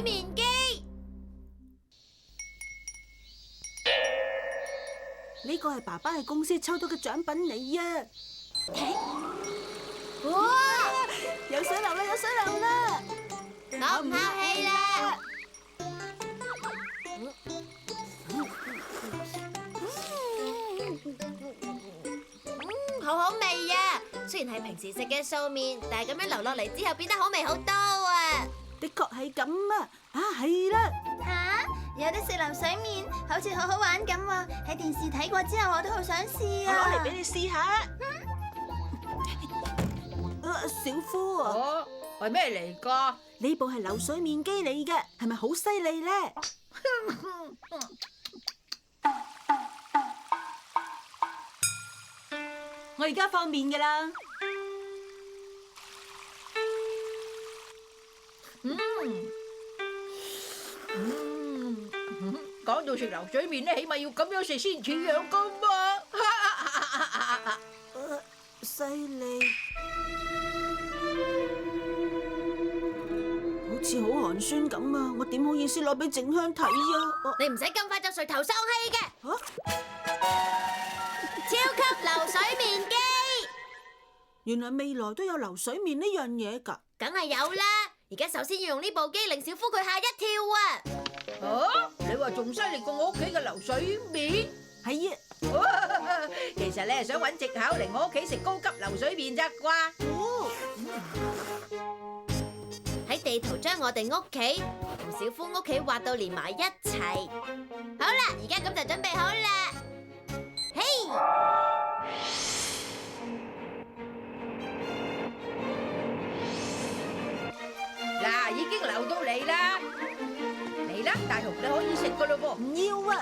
麵機。呢個係爸爸喺公司抽到嘅獎品嚟啊！哇！有水流啦，有水流啦！我唔客氣啦。好好味啊！雖然係平時食嘅素麵，但係咁樣流落嚟之後變得好味好多啊！的確係咁啊！係啦，有得食流水麵，好似好好玩咁喎！喺電視睇過之後，我都好想試啊！我攞嚟俾你試下。小夫啊，哦，係咩嚟噶？呢部係流水麵機嚟嘅，係咪好犀利咧？我而家放麵噶啦。講到食流水麵咧，起碼要咁樣食先似樣噶嘛。犀利，好似好寒酸咁啊！我點好意思攞俾靜香睇啊？你唔使咁快就垂頭喪氣嘅。啊超級流水麵機，原來未來都有流水麵呢樣嘢㗎。梗係有啦！而家首先要用呢部機令小夫佢嚇一跳啊！啊！你話仲犀利過我屋企嘅流水麵？係啊，其實你係想揾藉口嚟我屋企食高級流水麵咋啩？喺地圖將我哋屋企同小夫屋企畫到連埋一齊。好啦，而家咁就準備好啦。嘿！嗱，已經流到嚟啦，嚟啦，大雄你可以食噶咯噃。唔要啊！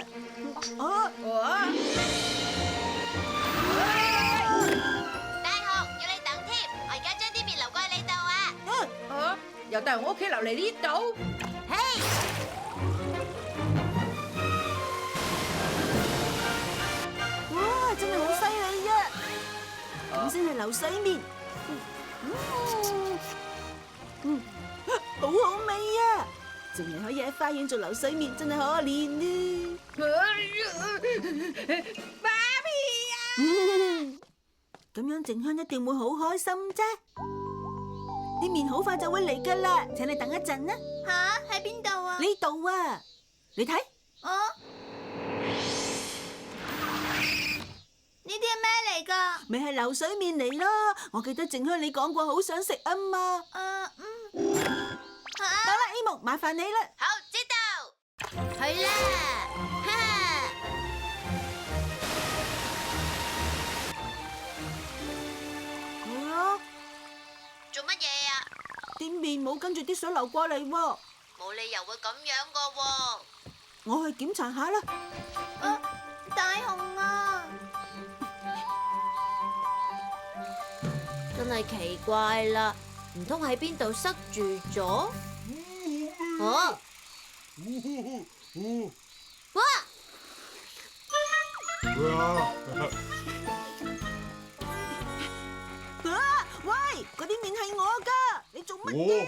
大雄，要你等添，我而家將啲麵流過去你度啊！由大雄屋企流嚟呢度。嘿！哇，真係好犀利啊！咁先係流水麵。好好味啊！仲係可以喺花園做流水麵，真係可憐啊！媽咪啊！咁樣靜香一定會好開心啫。啲麵好快就會嚟噶啦，請你等一陣啦。喺邊度啊？呢度啊，你睇。呢啲係咩嚟㗎？咪係流水麵嚟咯！我記得靜香你講過好想食啊嘛。好啦，A 夢，麻煩你啦。好，知道。去啦！哈哈！做乜嘢啊？啲麵冇跟住啲水流過嚟喎。冇理由會咁樣噶喎。我去檢查下啦。大雄啊！真係奇怪啦，唔通喺邊度塞住咗？哦！哇！喂，嗰啲麵係我㗎，你做乜嘢啊？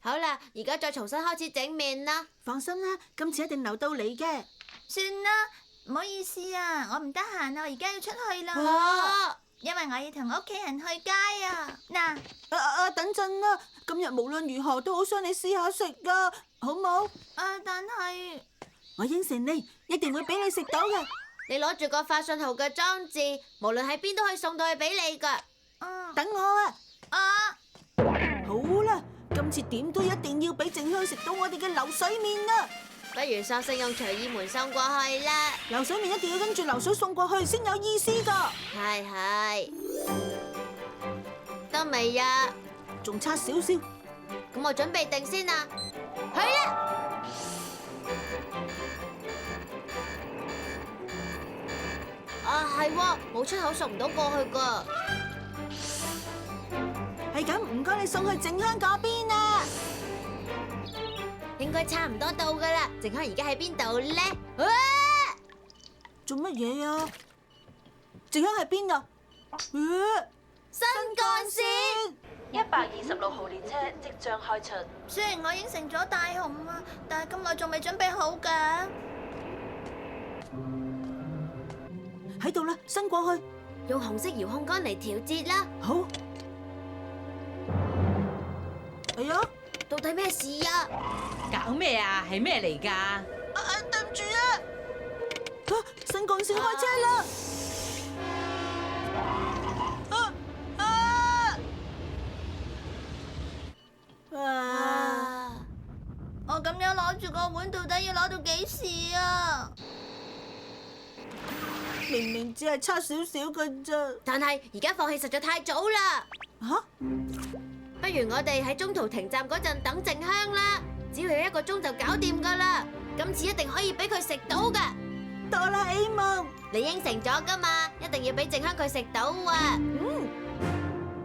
好啦，而家再重新開始整麵啦。放心啦，今次一定留到你嘅。算啦，唔好意思啊，我唔得閒啊，我而家要出去啦。因為我要同屋企人去街啊。嗱，等陣啦，今日無論如何都好想你試下食㗎，好冇？但係我應承你，一定會俾你食到嘅。你攞住個發信號嘅裝置，無論喺邊都可以送到去俾你㗎。等我啊！好啦，今次點都一定要俾靜香食到我哋嘅流水麵啊！不如索性用隨意門送過去啦。流水麵一定要跟住流水送過去先有意思㗎。係，得未呀？仲差少少。咁我準備定先啦。去啦！係喎，冇出口送唔到過去㗎。係咁，唔該你送去靜香嗰邊啊！應該差唔多到噶啦，靜香而家喺邊度咧？做乜嘢啊？靜香喺邊啊？新幹線。126號列車即將開出。雖然我應承咗大雄啊，但係咁耐仲未準備好㗎。喺度啦，伸過去。用紅色遙控杆嚟調節啦。好。哎呀，到底咩事啊？搞咩啊？係咩嚟㗎？對唔住啊！新幹線開車啦！我咁樣攞住個碗，到底要攞到幾時啊？明明只係差少少㗎咋。但係而家放棄實在太早啦。嚇？不如我哋喺中途停站嗰陣等靜香啦，只要有1個鐘就搞掂㗎啦。今次一定可以俾佢食到㗎。哆啦 A 夢，你應承咗㗎嘛，一定要俾靜香佢食到啊！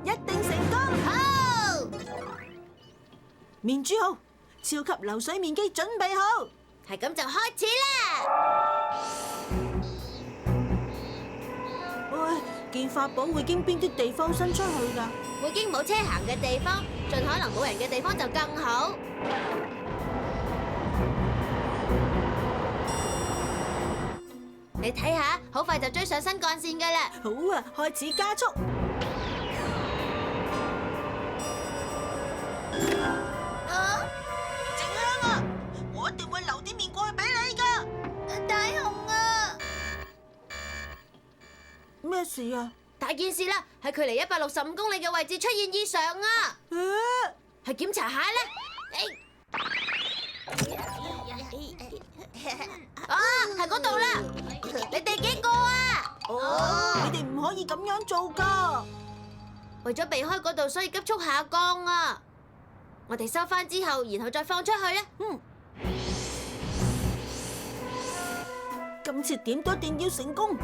一定成功。好，面珠號，超級流水面基準備好。係咁就開始啦。喂，件法寶會經邊啲地方伸出去㗎？會經冇車行嘅地方，盡可能冇人嘅地方就更好。你睇下，好快就追上新幹線㗎啦！好啊，開始加速。靜香啊，我一定會留啲麵過去俾你㗎。大雄啊！咩事啊？大件事啦，喺距離165公里嘅位置出現異常啊！去檢查下啦。啊，喺嗰度啦！你哋幾個啊？你哋唔可以咁樣做㗎。為咗避開嗰度，所以急速下降啊！我哋收翻之後，然後再放出去啦。今次點都一定要成功。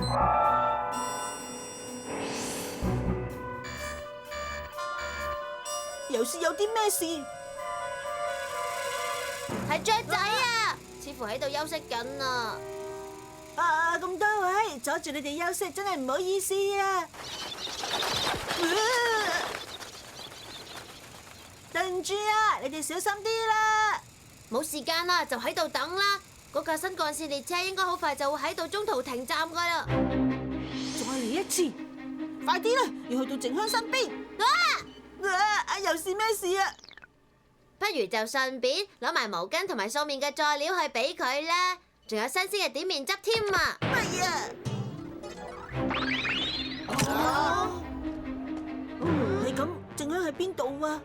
又是有啲咩事？係雀仔啊，似乎喺度休息緊啊！咁多位阻住你哋休息，真係唔好意思啊！對唔住啊，你哋小心啲啦！冇時間啦，就喺度等啦。嗰架新幹線列車應該好快就會喺度中途停站噶啦。再嚟一次，快啲啦，要去到靜香身邊。又是咩事啊？不如就順便攞埋毛巾同埋素面嘅佐料去俾佢啦，仲有新鮮嘅點面汁添啊！乜啊？係咁，靜香喺邊度啊？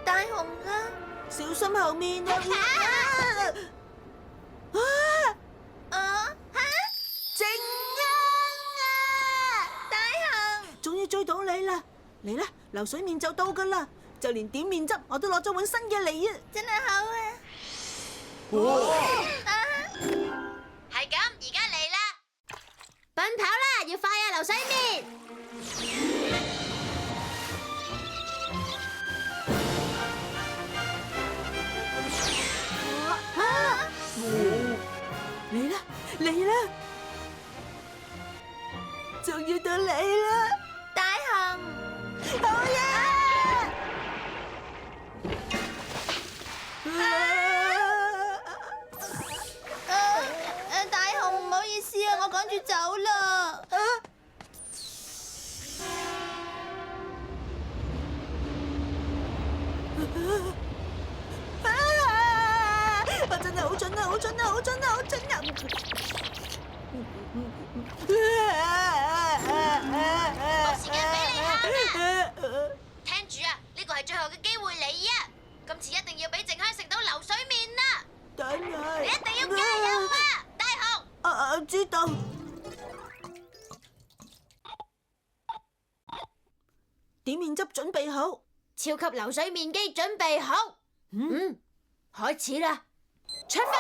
大雄啊！小心後面啊！靜香啊！大雄，終於追到你啦！嚟啦，流水麵就到噶啦，就連點面汁我都攞咗碗新嘅嚟啊！真係好啊！係咁，而家嚟啦！奔跑啦，要快啊，流水麵！嚟啦，嚟啦！終於到你啦！大雄，好嘢！大雄唔好意思啊，我趕住走啦。我真係好蠢啊！好蠢啊！好蠢啊！好蠢啊！冇時間俾你喊啦！聽住啊，呢個係最後嘅機會嚟啊！今次一定要俾靜香食到流水麵啦！等係你一定要加油啊，大雄！知道。點面汁準備好，超級流水麵機準備好，開始啦！出發！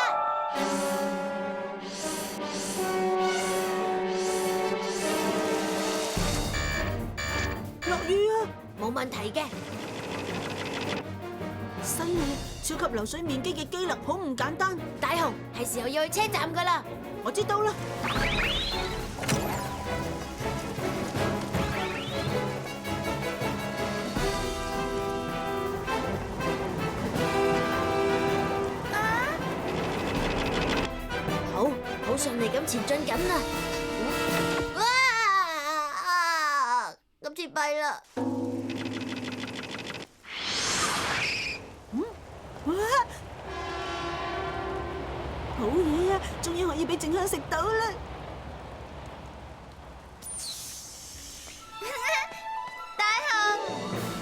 落雨啊！冇問題嘅。犀利！超級流水麵機嘅機能好唔簡單。大雄，係時候要去車站噶啦。我知道啦。順利咁前進緊啦。哇！今次弊啦。哇！好嘢啊，終於可以俾靜香食到啦！大雄，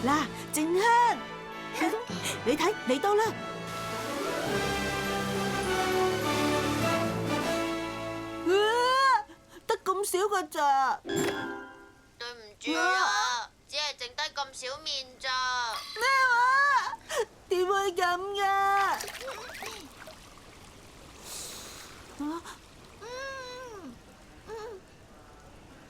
嗱，靜香，你睇嚟到啦！得咁少㗎咋？對唔住啊，只係剩低咁少面咋。咩話？點會咁㗎？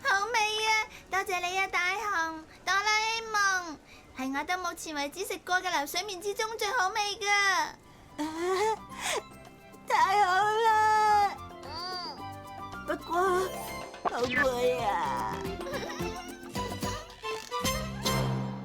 好味啊！多謝你啊，大雄，哆啦 A 夢，係我到目前為止食過嘅流水麵之中最好味噶。太好啦！不過好攰啊！